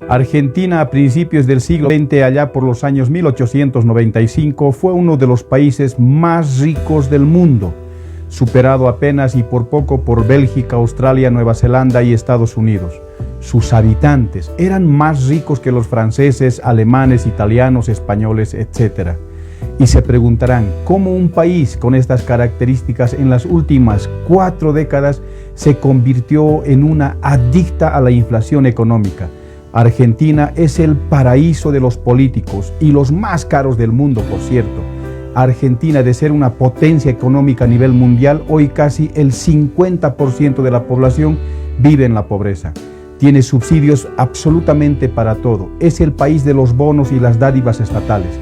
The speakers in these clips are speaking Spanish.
Argentina a principios del siglo XX, allá por los años 1895, fue uno de los países más ricos del mundo, superado apenas y por poco por Bélgica, Australia, Nueva Zelanda y Estados Unidos. Sus habitantes eran más ricos que los franceses, alemanes, italianos, españoles, etc. Y se preguntarán, ¿cómo un país con estas características en las últimas 4 décadas se convirtió en una adicta a la inflación económica? Argentina es el paraíso de los políticos y los más caros del mundo, por cierto. Argentina, de ser una potencia económica a nivel mundial, hoy casi el 50% de la población vive en la pobreza. Tiene subsidios absolutamente para todo. Es el país de los bonos y las dádivas estatales.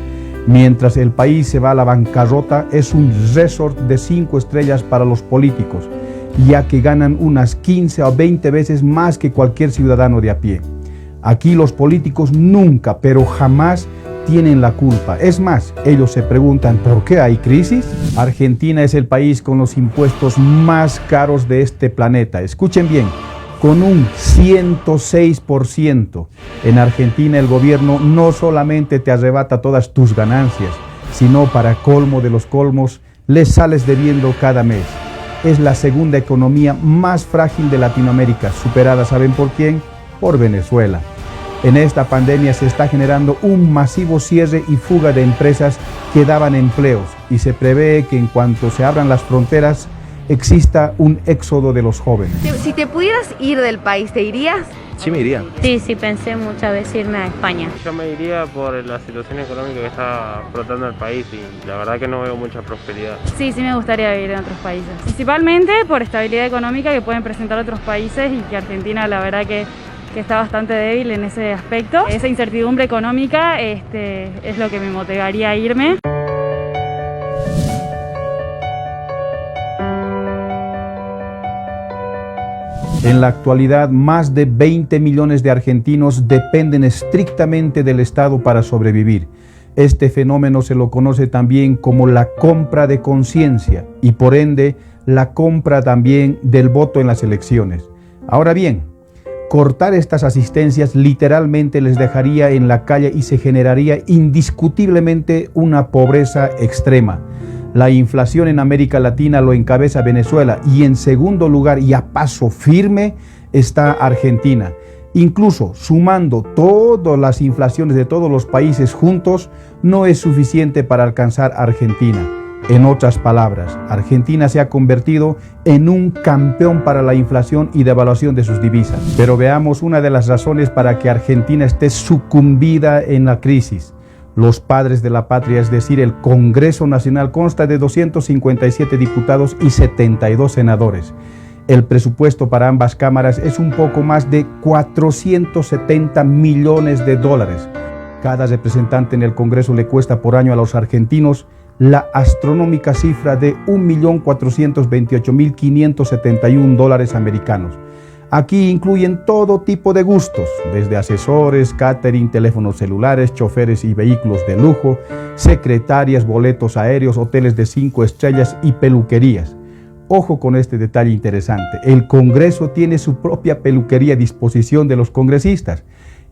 Mientras el país se va a la bancarrota, es un resort de 5 estrellas para los políticos, ya que ganan unas 15 o 20 veces más que cualquier ciudadano de a pie. Aquí los políticos nunca, pero jamás tienen la culpa. Es más, ellos se preguntan, ¿por qué hay crisis? Argentina es el país con los impuestos más caros de este planeta. Escuchen bien, con un 106%. En Argentina el gobierno no solamente te arrebata todas tus ganancias, sino para colmo de los colmos, les sales debiendo cada mes. Es la segunda economía más frágil de Latinoamérica, superada, ¿saben por quién? Por Venezuela. En esta pandemia se está generando un masivo cierre y fuga de empresas que daban empleos y se prevé que en cuanto se abran las fronteras exista un éxodo de los jóvenes. Si te pudieras ir del país, ¿te irías? Sí, me iría. Sí, pensé muchas veces irme a España. Yo me iría por la situación económica que está explotando el país y la verdad que no veo mucha prosperidad. Sí, me gustaría vivir en otros países. Principalmente por estabilidad económica que pueden presentar otros países y que Argentina la verdad que está bastante débil en ese aspecto. Esa incertidumbre económica es lo que me motivaría a irme. En la actualidad, más de 20 millones de argentinos dependen estrictamente del Estado para sobrevivir. Este fenómeno se lo conoce también como la compra de conciencia y por ende la compra también del voto en las elecciones. Ahora bien, cortar estas asistencias literalmente les dejaría en la calle y se generaría indiscutiblemente una pobreza extrema. La inflación en América Latina lo encabeza Venezuela y en segundo lugar y a paso firme está Argentina. Incluso sumando todas las inflaciones de todos los países juntos no es suficiente para alcanzar a Argentina. En otras palabras, Argentina se ha convertido en un campeón para la inflación y devaluación de sus divisas. Pero veamos una de las razones para que Argentina esté sucumbida en la crisis. Los padres de la patria, es decir, el Congreso Nacional, consta de 257 diputados y 72 senadores. El presupuesto para ambas cámaras es un poco más de 470 millones de dólares. Cada representante en el Congreso le cuesta por año a los argentinos la astronómica cifra de 1.428.571 dólares americanos. Aquí incluyen todo tipo de gustos, desde asesores, catering, teléfonos celulares, choferes y vehículos de lujo, secretarias, boletos aéreos, hoteles de 5 estrellas y peluquerías. Ojo con este detalle interesante, el Congreso tiene su propia peluquería a disposición de los congresistas.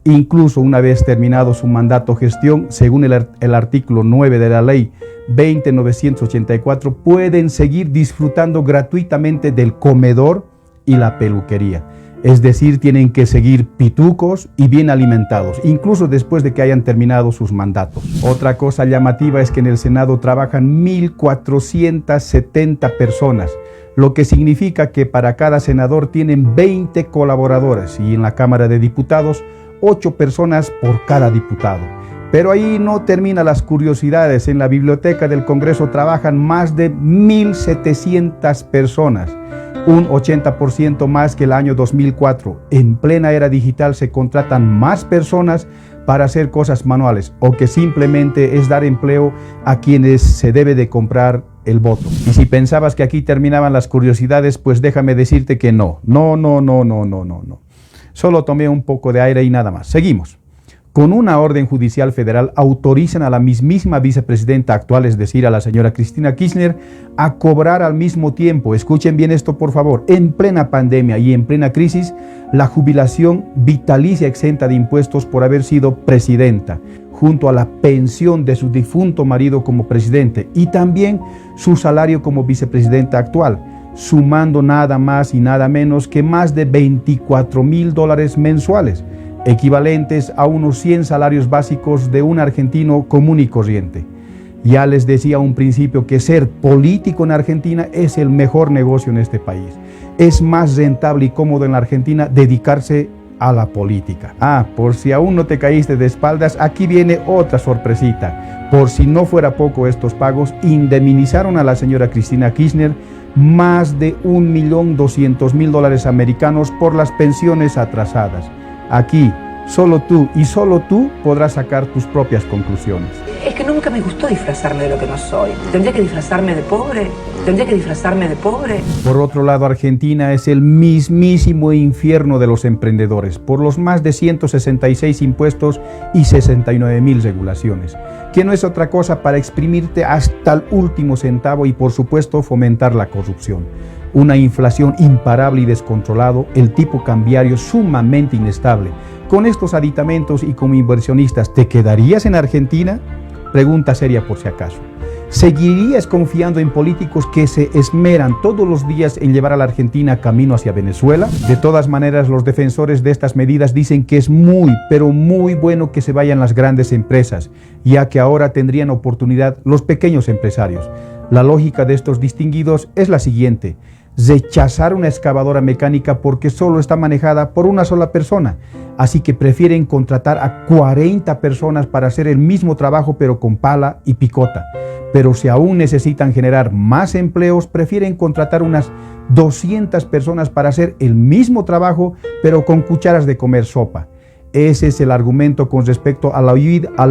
Incluso una vez terminado su mandato gestión, según el artículo 9 de la ley 20.984, pueden seguir disfrutando gratuitamente del comedor y la peluquería. Es decir, tienen que seguir pitucos y bien alimentados, incluso después de que hayan terminado sus mandatos. Otra cosa llamativa es que en el Senado trabajan 1.470 personas, lo que significa que para cada senador tienen 20 colaboradores y en la Cámara de Diputados 8 personas por cada diputado. Pero ahí no terminan las curiosidades. En la biblioteca del Congreso trabajan más de 1.700 personas, un 80% más que el año 2004. En plena era digital se contratan más personas para hacer cosas manuales o que simplemente es dar empleo a quienes se debe de comprar el voto. Y si pensabas que aquí terminaban las curiosidades, pues déjame decirte que no. Solo tomé un poco de aire y nada más. Seguimos. con una orden judicial federal autorizan a la mismísima vicepresidenta actual, es decir, a la señora Cristina Kirchner, a cobrar al mismo tiempo, escuchen bien esto por favor, en plena pandemia y en plena crisis, la jubilación vitalicia exenta de impuestos por haber sido presidenta, junto a la pensión de su difunto marido como presidente y también su salario como vicepresidenta actual, sumando nada más y nada menos que más de $24,000 mensuales, equivalentes a unos 100 salarios básicos de un argentino común y corriente. Ya les decía a un principio que ser político en Argentina es el mejor negocio en este país. Es más rentable y cómodo en la Argentina dedicarse a la política. Por si aún no te caíste de espaldas, aquí viene otra sorpresita. Por si no fuera poco estos pagos, indemnizaron a la señora Cristina Kirchner más de $1.200.000 americanos por las pensiones atrasadas. Aquí, solo tú y solo tú podrás sacar tus propias conclusiones. Es que nunca me gustó disfrazarme de lo que no soy. ¿Tendría que disfrazarme de pobre? ¿Tendría que disfrazarme de pobre? Por otro lado, Argentina es el mismísimo infierno de los emprendedores, por los más de 166 impuestos y 69.000 regulaciones, que no es otra cosa para exprimirte hasta el último centavo y, por supuesto, fomentar la corrupción. Una inflación imparable y descontrolado, el tipo cambiario sumamente inestable. Con estos aditamentos y como inversionistas, ¿te quedarías en Argentina? Pregunta seria por si acaso. ¿Seguirías confiando en políticos que se esmeran todos los días en llevar a la Argentina camino hacia Venezuela? De todas maneras, los defensores de estas medidas dicen que es muy, pero muy bueno que se vayan las grandes empresas, ya que ahora tendrían oportunidad los pequeños empresarios. La lógica de estos distinguidos es la siguiente: rechazar una excavadora mecánica porque solo está manejada por una sola persona, así que prefieren contratar a 40 personas para hacer el mismo trabajo pero con pala y picota. Pero si aún necesitan generar más empleos, prefieren contratar unas 200 personas para hacer el mismo trabajo pero con cucharas de comer sopa. Ese es el argumento con respecto a la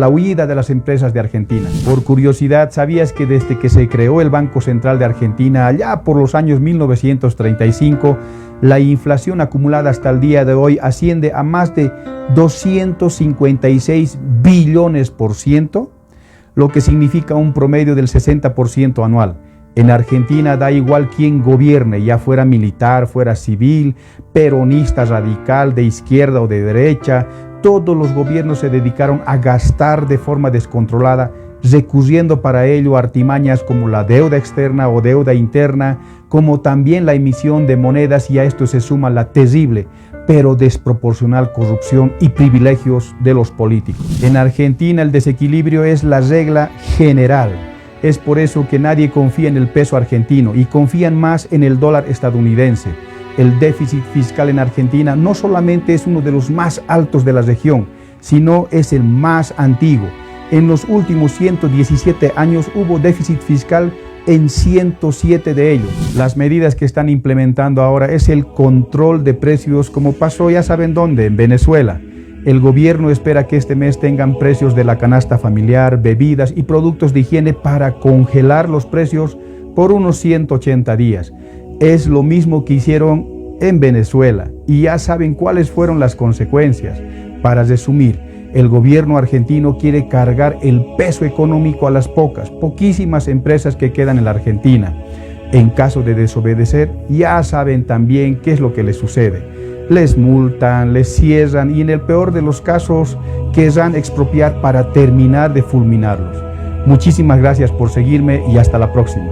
huida de las empresas de Argentina. Por curiosidad, ¿sabías que desde que se creó el Banco Central de Argentina, allá por los años 1935, la inflación acumulada hasta el día de hoy asciende a más de 256 billones %, lo que significa un promedio del 60% anual? En Argentina da igual quién gobierne, ya fuera militar, fuera civil, peronista radical, de izquierda o de derecha, todos los gobiernos se dedicaron a gastar de forma descontrolada, recurriendo para ello a artimañas como la deuda externa o deuda interna, como también la emisión de monedas, y a esto se suma la terrible pero desproporcional corrupción y privilegios de los políticos. En Argentina el desequilibrio es la regla general. Es por eso que nadie confía en el peso argentino y confían más en el dólar estadounidense. El déficit fiscal en Argentina no solamente es uno de los más altos de la región, sino es el más antiguo. En los últimos 117 años hubo déficit fiscal en 107 de ellos. Las medidas que están implementando ahora es el control de precios, como pasó ya saben dónde, en Venezuela. El gobierno espera que este mes tengan precios de la canasta familiar, bebidas y productos de higiene para congelar los precios por unos 180 días. Es lo mismo que hicieron en Venezuela y ya saben cuáles fueron las consecuencias. Para resumir, el gobierno argentino quiere cargar el peso económico a las poquísimas empresas que quedan en la Argentina. En caso de desobedecer, ya saben también qué es lo que les sucede. Les multan, les cierran y en el peor de los casos querrán expropiar para terminar de fulminarlos. Muchísimas gracias por seguirme y hasta la próxima.